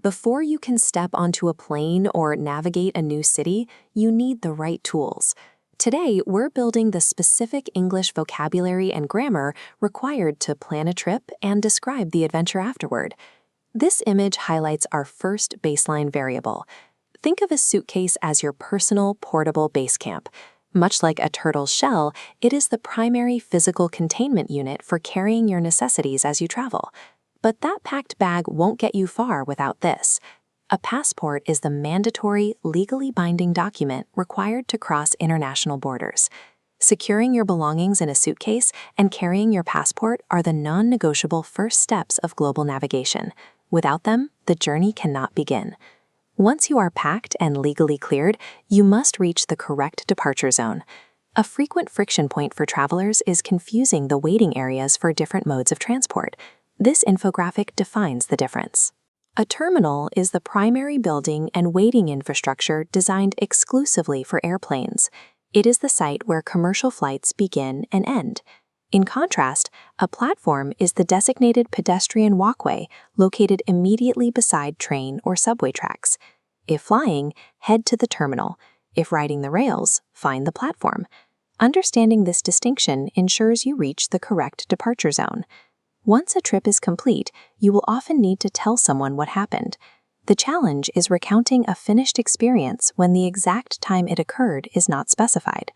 Before you can step onto a plane or navigate a new city, you need the right tools. Today, we're building the specific English vocabulary and grammar required to plan a trip and describe the adventure afterward. This image highlights our first baseline variable. Think of a suitcase as your personal, portable base camp. Much like a turtle's shell, it is the primary physical containment unit for carrying your necessities as you travel. But that packed bag won't get you far without this. A passport is the mandatory, legally binding document required to cross international borders. Securing your belongings in a suitcase and carrying your passport are the non-negotiable first steps of global navigation. Without them, the journey cannot begin. Once you are packed and legally cleared, you must reach the correct departure zone. A frequent friction point for travelers is confusing the waiting areas for different modes of transport. This infographic defines the difference. A terminal is the primary building and waiting infrastructure designed exclusively for airplanes. It is the site where commercial flights begin and end. In contrast, a platform is the designated pedestrian walkway located immediately beside train or subway tracks. If flying, head to the terminal. If riding the rails, find the platform. Understanding this distinction ensures you reach the correct departure zone. Once a trip is complete, you will often need to tell someone what happened. The challenge is recounting a finished experience when the exact time it occurred is not specified.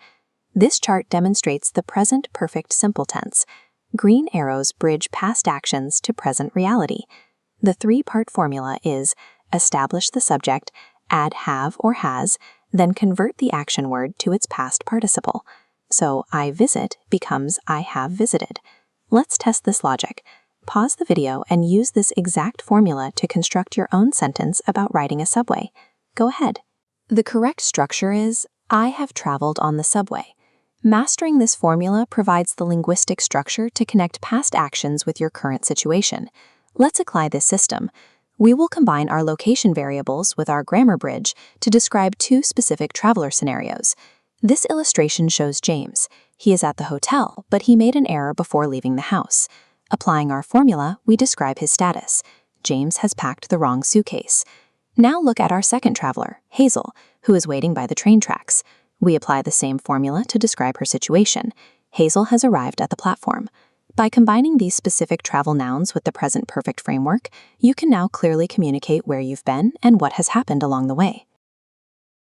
This chart demonstrates the present perfect simple tense. Green arrows bridge past actions to present reality. The three-part formula is establish the subject, add have or has, then convert the action word to its past participle. So I visit becomes I have visited. Let's test this logic. Pause the video and use this exact formula to construct your own sentence about riding a subway. Go ahead. The correct structure is, I have traveled on the subway. Mastering this formula provides the linguistic structure to connect past actions with your current situation. Let's apply this system. We will combine our location variables with our grammar bridge to describe two specific traveler scenarios. This illustration shows James. He is at the hotel, but he made an error before leaving the house. Applying our formula, we describe his status. James has packed the wrong suitcase. Now look at our second traveler, Hazel, who is waiting by the train tracks. We apply the same formula to describe her situation. Hazel has arrived at the platform. By combining these specific travel nouns with the present perfect framework, you can now clearly communicate where you've been and what has happened along the way.